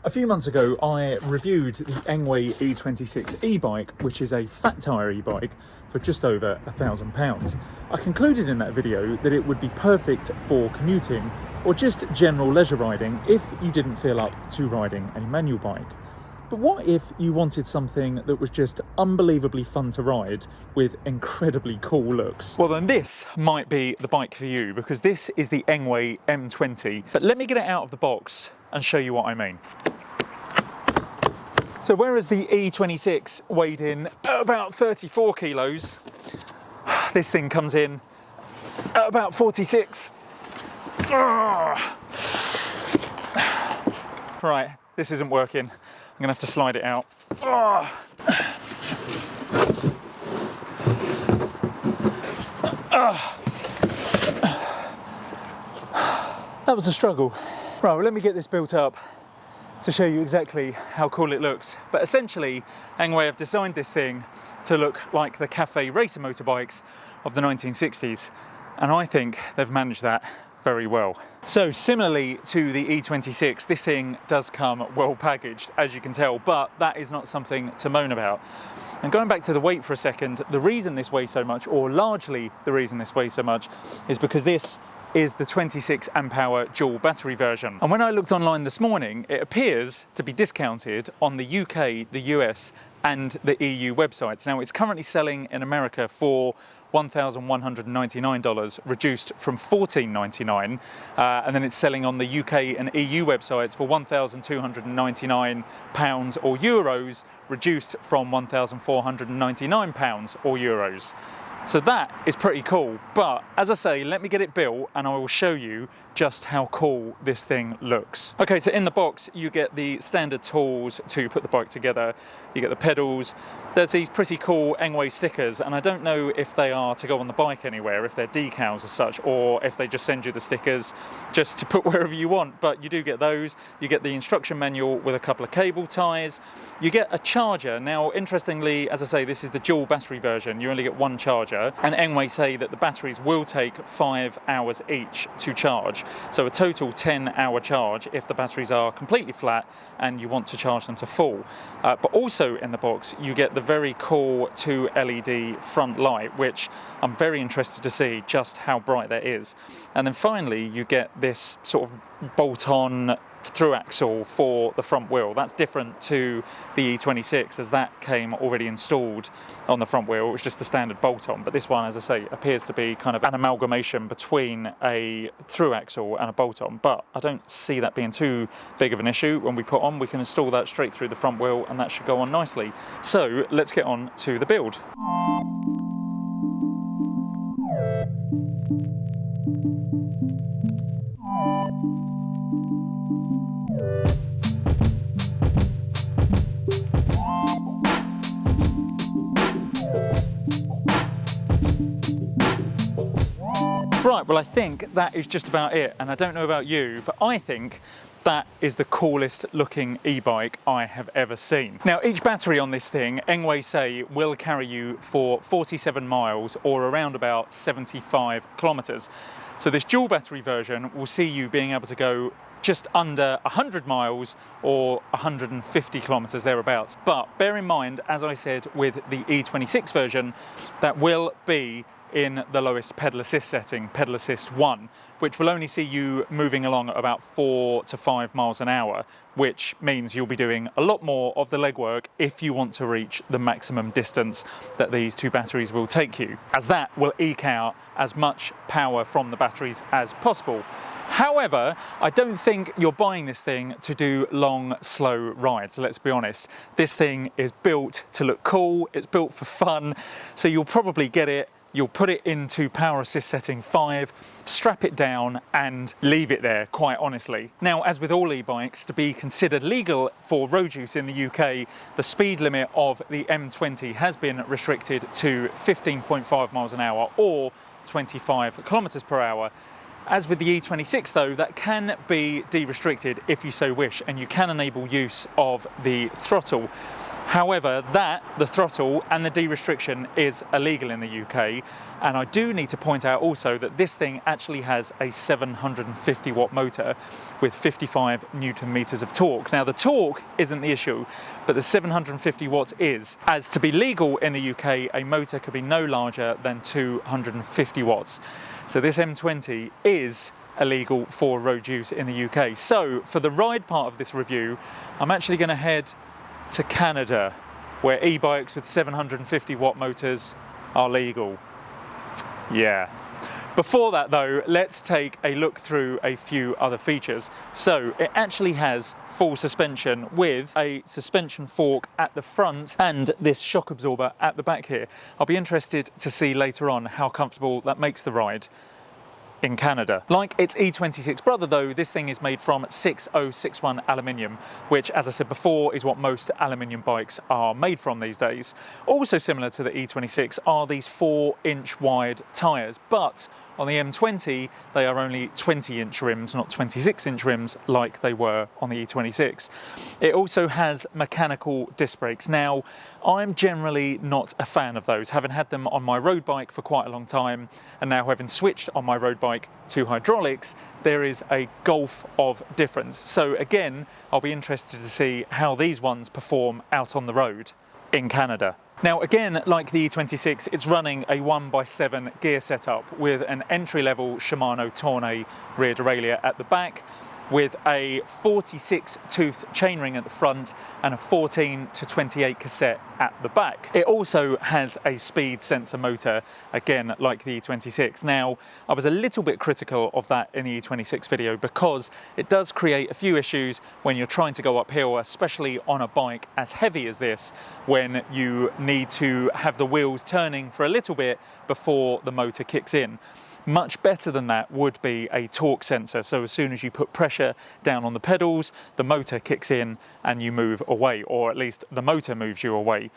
A few months ago, I reviewed the Engwe E26 e-bike, which is a fat tyre e-bike, for just over £1,000. I concluded in that video that it would be perfect for commuting or just general leisure riding if you didn't feel up to riding a manual bike. But what if you wanted something that was just unbelievably fun to ride with incredibly cool looks? Well, then this might be the bike for you, because this is the Engwe M20. But let me get it out of the box and show you what I mean. So whereas the E26 weighed in at about 34 kilos, this thing comes in at about 46. Right, this isn't working. I'm gonna have to slide it out. That was a struggle. Right, well, let me get this built up to show you exactly how cool it looks. But essentially, Engwe have designed this thing to look like the cafe racer motorbikes of the 1960s. And I think they've managed that very well. So similarly to the E26, this thing does come well packaged, as you can tell, but that is not something to moan about. And going back to the weight for a second, the reason this weighs so much, or largely the reason this weighs so much, is because this is the 26 amp hour dual battery version. And when I looked online this morning, it appears to be discounted on the UK, the US and the EU websites. Now, it's currently selling in America for $1,199, reduced from $1,499, and then it's selling on the UK and EU websites for £1,299 or euros, reduced from £1,499 or euros. So that is pretty cool, but as I say, let me get it built and I will show you just how cool this thing looks. Okay, so in the box you get the standard tools to put the bike together. You get the pedals. There's these pretty cool Engwe stickers, and I don't know if they are to go on the bike anywhere, if they're decals as such, or if they just send you the stickers just to put wherever you want, but you do get those. You get the instruction manual with a couple of cable ties. You get a charger. Now, interestingly, as I say, this is the dual battery version. You only get one charger. And Engwe say that the batteries will take 5 hours each to charge. So a total 10-hour charge if the batteries are completely flat and you want to charge them to full. But also in the box, you get the very cool 2 LED front light, which I'm very interested to see just how bright that is. And then finally, you get this sort of bolt-on through axle for the front wheel. That's different to the E26, as that came already installed on the front wheel. It was just the standard bolt-on, but this one, as I say, appears to be kind of an amalgamation between a through axle and a bolt-on, but I don't see that being too big of an issue. When we put on, we can install that straight through the front wheel and that should go on nicely. So let's get on to the build. Right, well, I think that is just about it, and I don't know about you, but I think that is the coolest looking e-bike I have ever seen. Now, each battery on this thing, Engwe say, will carry you for 47 miles or around about 75 kilometers. So this dual battery version will see you being able to go just under 100 miles or 150 kilometers thereabouts. But bear in mind, as I said with the E26 version, that will be in the lowest pedal assist setting, pedal assist 1, which will only see you moving along at about 4 to 5 miles an hour, which means you'll be doing a lot more of the legwork if you want to reach the maximum distance that these two batteries will take you, as that will eke out as much power from the batteries as possible. However, I don't think you're buying this thing to do long, slow rides, let's be honest. This thing is built to look cool, it's built for fun, so you'll probably get it. You'll put it into power assist setting 5, strap it down and leave it there, quite honestly. Now, as with all e-bikes, to be considered legal for road use in the UK, the speed limit of the M20 has been restricted to 15.5 miles an hour or 25 kilometers per hour. As with the E26 though, that can be de-restricted if you so wish, and you can enable use of the throttle. However, the throttle and the D-restriction is illegal in the UK, and I do need to point out also that this thing actually has a 750 watt motor with 55 Newton meters of torque. Now the torque isn't the issue, but the 750 watts is. As to be legal in the UK, a motor could be no larger than 250 watts. So this M20 is illegal for road use in the UK. So for the ride part of this review, I'm actually going to head to Canada, where e-bikes with 750 watt motors are legal. Yeah. Before that though, let's take a look through a few other features. So it actually has full suspension with a suspension fork at the front and this shock absorber at the back here. I'll be interested to see later on how comfortable that makes the ride in Canada. Like its E26 brother though, this thing is made from 6061 aluminium, which as I said before is what most aluminium bikes are made from these days. Also similar to the E26 are these 4-inch wide tyres, but on the M20 they are only 20-inch rims, not 26-inch rims like they were on the E26. It also has mechanical disc brakes. Now I'm generally not a fan of those, having had them on my road bike for quite a long time, and now having switched on my road bike to hydraulics, there is a gulf of difference. So again, I'll be interested to see how these ones perform out on the road in Canada. Now again, like the E26, it's running a 1x7 gear setup with an entry-level Shimano Tournai rear derailleur at the back, with a 46 tooth chainring at the front and a 14 to 28 cassette at the back. It also has a speed sensor motor, again like the E26. Now I was a little bit critical of that in the E26 video because it does create a few issues when you're trying to go uphill, especially on a bike as heavy as this, when you need to have the wheels turning for a little bit before the motor kicks in. Much better than that would be a torque sensor, so as soon as you put pressure down on the pedals, the motor kicks in and you move away, or at least the motor moves you away.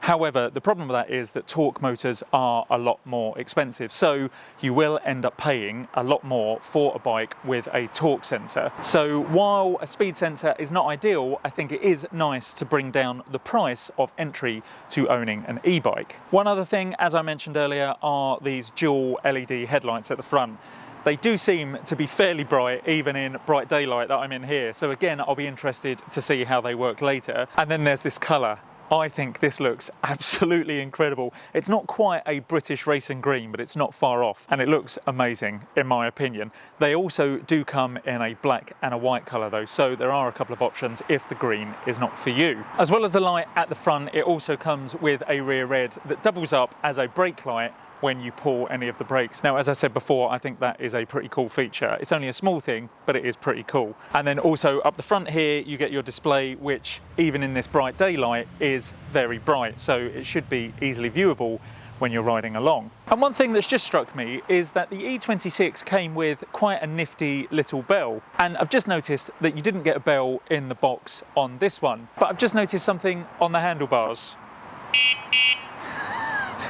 However, the problem with that is that torque motors are a lot more expensive, so you will end up paying a lot more for a bike with a torque sensor. So while a speed sensor is not ideal, I think it is nice to bring down the price of entry to owning an e-bike. One other thing, as I mentioned earlier, are these dual LED headlights at the front. They do seem to be fairly bright, even in bright daylight that I'm in here. So again, I'll be interested to see how they work later. And then there's this colour. I think this looks absolutely incredible. It's not quite a British racing green, but it's not far off, and it looks amazing in my opinion. They also do come in a black and a white colour though, so there are a couple of options if the green is not for you. As well as the light at the front, it also comes with a rear red that doubles up as a brake light when you pull any of the brakes. Now, as I said before, I think that is a pretty cool feature. It's only a small thing, but it is pretty cool. And then also up the front here, you get your display, which even in this bright daylight is very bright. So it should be easily viewable when you're riding along. And one thing that's just struck me is that the E26 came with quite a nifty little bell. And I've just noticed that you didn't get a bell in the box on this one, but I've just noticed something on the handlebars.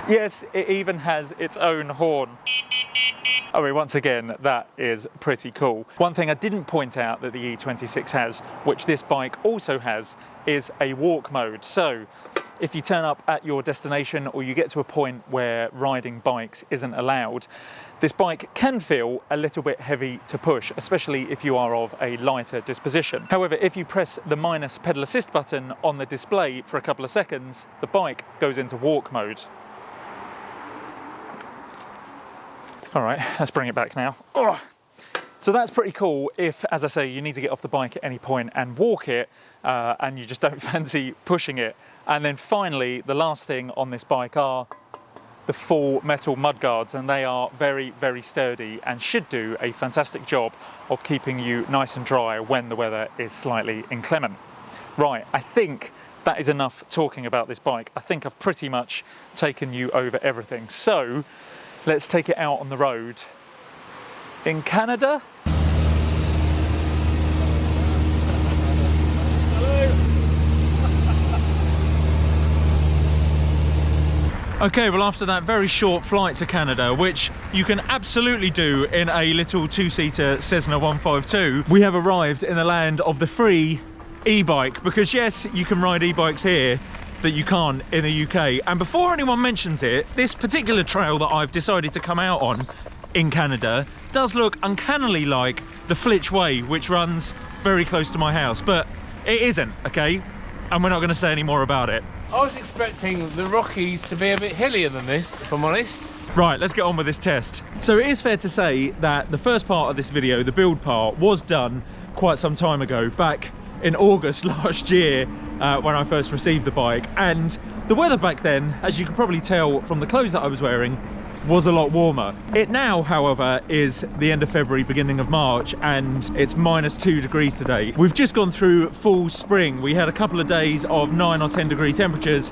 Yes, it even has its own horn. I mean, once again, that is pretty cool. One thing I didn't point out that the E26 has, which this bike also has, is a walk mode. So if you turn up at your destination or you get to a point where riding bikes isn't allowed, this bike can feel a little bit heavy to push, especially if you are of a lighter disposition. However, if you press the minus pedal assist button on the display for a couple of seconds, the bike goes into walk mode. All right, let's bring it back now. Ugh. So that's pretty cool if, as I say, you need to get off the bike at any point and walk it, and you just don't fancy pushing it. And then finally, the last thing on this bike are the full metal mudguards, and they are very, very sturdy and should do a fantastic job of keeping you nice and dry when the weather is slightly inclement. Right, I think that is enough talking about this bike. I think I've pretty much taken you over everything. So let's take it out on the road in Canada. Okay, well after that very short flight to Canada, which you can absolutely do in a little two-seater Cessna 152, we have arrived in the land of the free e-bike, because yes, you can ride e-bikes here, that you can't in the UK. And before anyone mentions it, this particular trail that I've decided to come out on in Canada does look uncannily like the Flitch Way, which runs very close to my house, but it isn't, okay? And we're not going to say any more about it. I was expecting the Rockies to be a bit hillier than this, if I'm honest. Right, let's get on with this test. So it is fair to say that the first part of this video, the build part, was done quite some time ago, back in August last year when I first received the bike. And the weather back then, as you can probably tell from the clothes that I was wearing, was a lot warmer. It now, however, is the end of February, beginning of March, and it's -2 degrees today. We've just gone through full spring. We had a couple of days of 9 or 10 degree temperatures,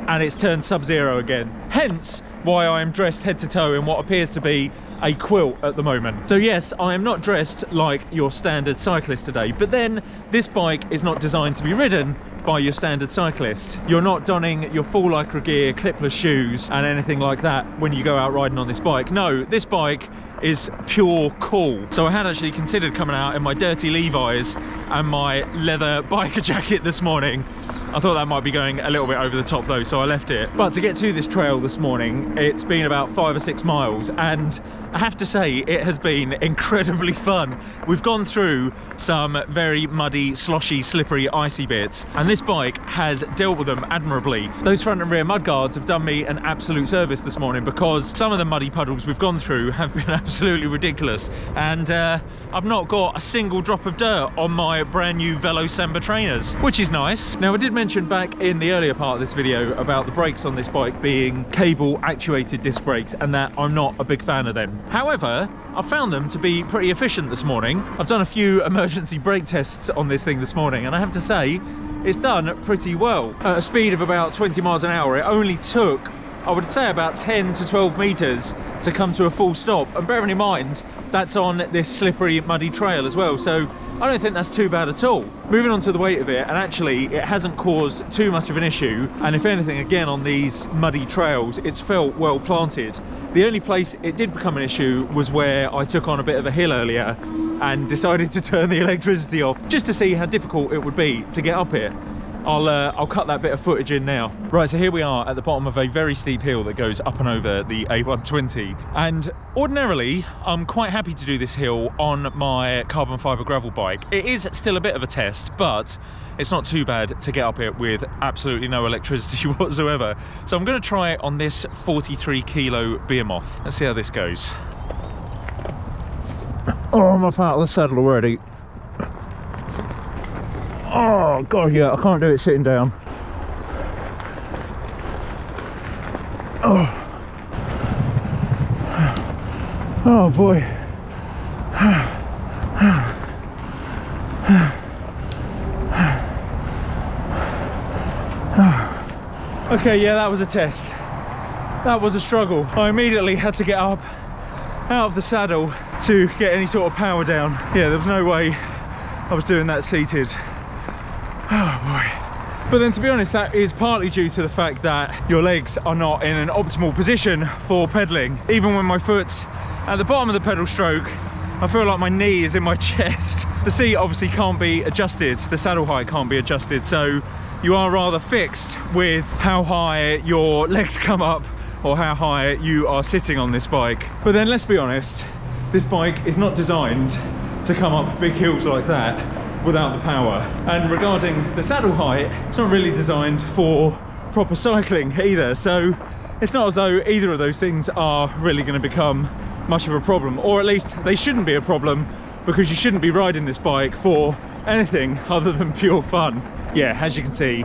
and it's turned sub-zero again. Hence why I am dressed head to toe in what appears to be a quilt at the moment. So yes, I am not dressed like your standard cyclist today, but then this bike is not designed to be ridden by your standard cyclist. You're not donning your full lycra gear, clipless shoes and anything like that when you go out riding on this bike. No, this bike is pure cool. So I had actually considered coming out in my dirty Levi's and my leather biker jacket this morning. I thought that might be going a little bit over the top though, so I left it. But to get to this trail this morning, it's been about 5 or 6 miles, and I have to say it has been incredibly fun. We've gone through some very muddy, sloshy, slippery, icy bits, and this bike has dealt with them admirably. Those front and rear mudguards have done me an absolute service this morning, because some of the muddy puddles we've gone through have been absolutely ridiculous, and I've not got a single drop of dirt on my brand new Velo Samba trainers, which is nice. Now, I did mention back in the earlier part of this video about the brakes on this bike being cable actuated disc brakes, and that I'm not a big fan of them. However, I found them to be pretty efficient this morning. I've done a few emergency brake tests on this thing this morning, and I have to say it's done pretty well. At a speed of about 20 miles an hour, it only took, I would say, about 10 to 12 meters to come to a full stop, and bearing in mind that's on this slippery, muddy trail as well, so I don't think that's too bad at all. Moving on to the weight of it, and actually it hasn't caused too much of an issue, and if anything, again, on these muddy trails it's felt well planted. The only place it did become an issue was where I took on a bit of a hill earlier and decided to turn the electricity off just to see how difficult it would be to get up it. I'll cut that bit of footage in now. Right, so here we are at the bottom of a very steep hill that goes up and over the A120. And ordinarily, I'm quite happy to do this hill on my carbon fibre gravel bike. It is still a bit of a test, but it's not too bad to get up it with absolutely no electricity whatsoever. So I'm going to try it on this 43 kilo behemoth. Let's see how this goes. Oh, I'm up out of the saddle already. Oh god, yeah, I can't do it sitting down. Oh, oh boy. Okay, yeah, that was a test. That was a struggle. I immediately had to get up out of the saddle to get any sort of power down. Yeah, there was no way I was doing that seated. Oh boy. But then, to be honest, that is partly due to the fact that your legs are not in an optimal position for pedaling. Even when my foot's at the bottom of the pedal stroke, I feel like my knee is in my chest. The seat obviously can't be adjusted, the saddle height can't be adjusted, so you are rather fixed with how high your legs come up or how high you are sitting on this bike. But then, let's be honest, this bike is not designed to come up big hills like that without the power. And regarding the saddle height, it's not really designed for proper cycling either, so it's not as though either of those things are really going to become much of a problem, or at least they shouldn't be a problem, because you shouldn't be riding this bike for anything other than pure fun. Yeah, as you can see,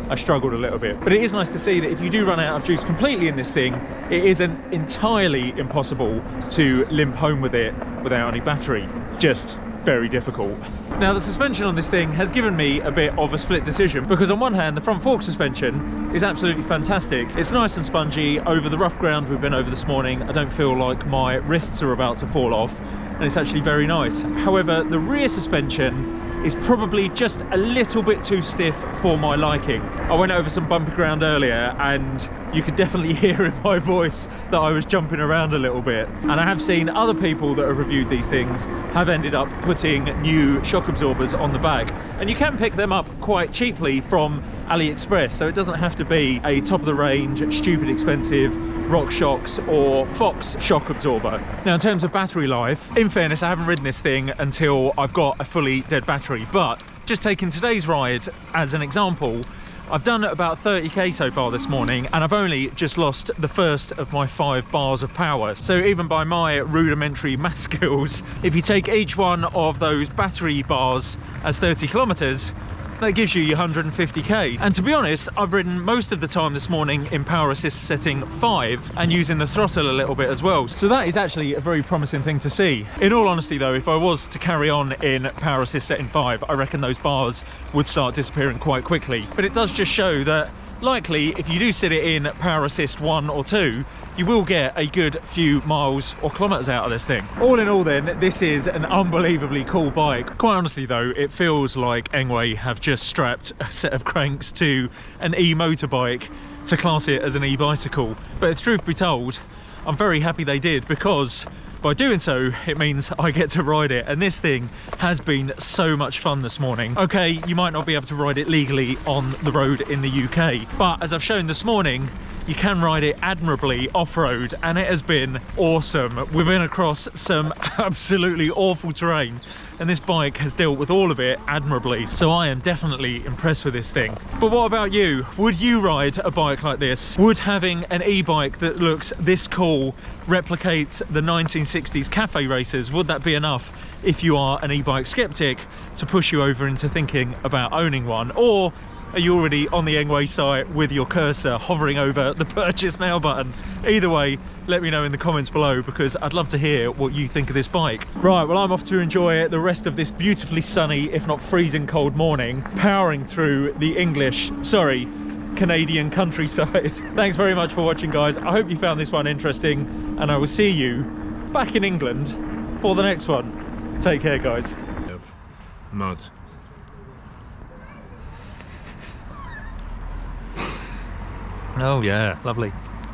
I struggled a little bit, but it is nice to see that if you do run out of juice completely in this thing, it isn't entirely impossible to limp home with it without any battery. Just very difficult. Now, the suspension on this thing has given me a bit of a split decision, because on one hand, the front fork suspension is absolutely fantastic. It's nice and spongy over the rough ground we've been over this morning. I don't feel like my wrists are about to fall off, and it's actually very nice. However, the rear suspension is probably just a little bit too stiff for my liking. I went over some bumpy ground earlier, and you could definitely hear in my voice that I was jumping around a little bit. And I have seen other people that have reviewed these things have ended up putting new shock absorbers on the back, and you can pick them up quite cheaply from AliExpress, so it doesn't have to be a top of the range, stupid expensive RockShox or Fox shock absorber. Now in terms of battery life, in fairness I haven't ridden this thing until I've got a fully dead battery, but just taking today's ride as an example, I've done about 30k so far this morning and I've only just lost the first of my 5 bars of power. So even by my rudimentary math skills, if you take each one of those battery bars as 30 kilometers, that gives you your 150k. And to be honest, I've ridden most of the time this morning in power assist setting 5 and using the throttle a little bit as well. So that is actually a very promising thing to see. In all honesty though, if I was to carry on in power assist setting 5, I reckon those bars would start disappearing quite quickly. But it does just show that likely if you do sit it in power assist 1 or 2, you will get a good few miles or kilometers out of this thing. All in all then, this is an unbelievably cool bike. Quite honestly though, it feels like Engwe have just strapped a set of cranks to an e-motorbike to class it as an e-bicycle. But if truth be told, I'm very happy they did, because by doing so, it means I get to ride it, and this thing has been so much fun this morning. Okay, you might not be able to ride it legally on the road in the UK, but as I've shown this morning, you can ride it admirably off-road, and it has been awesome. We've been across some absolutely awful terrain, and this bike has dealt with all of it admirably, so I am definitely impressed with this thing. But what about you? Would you ride a bike like this? Would having an e-bike that looks this cool, replicates the 1960s cafe races, would that be enough if you are an e-bike skeptic to push you over into thinking about owning one? Or are you already on the Engwe site with your cursor hovering over the purchase now button? Either way, let me know in the comments below, because I'd love to hear what you think of this bike. Right, well I'm off to enjoy the rest of this beautifully sunny, if not freezing cold morning, powering through the Canadian countryside. Thanks very much for watching, guys. I hope you found this one interesting, and I will see you back in England for the next one. Take care, guys. Mud. Oh yeah, lovely.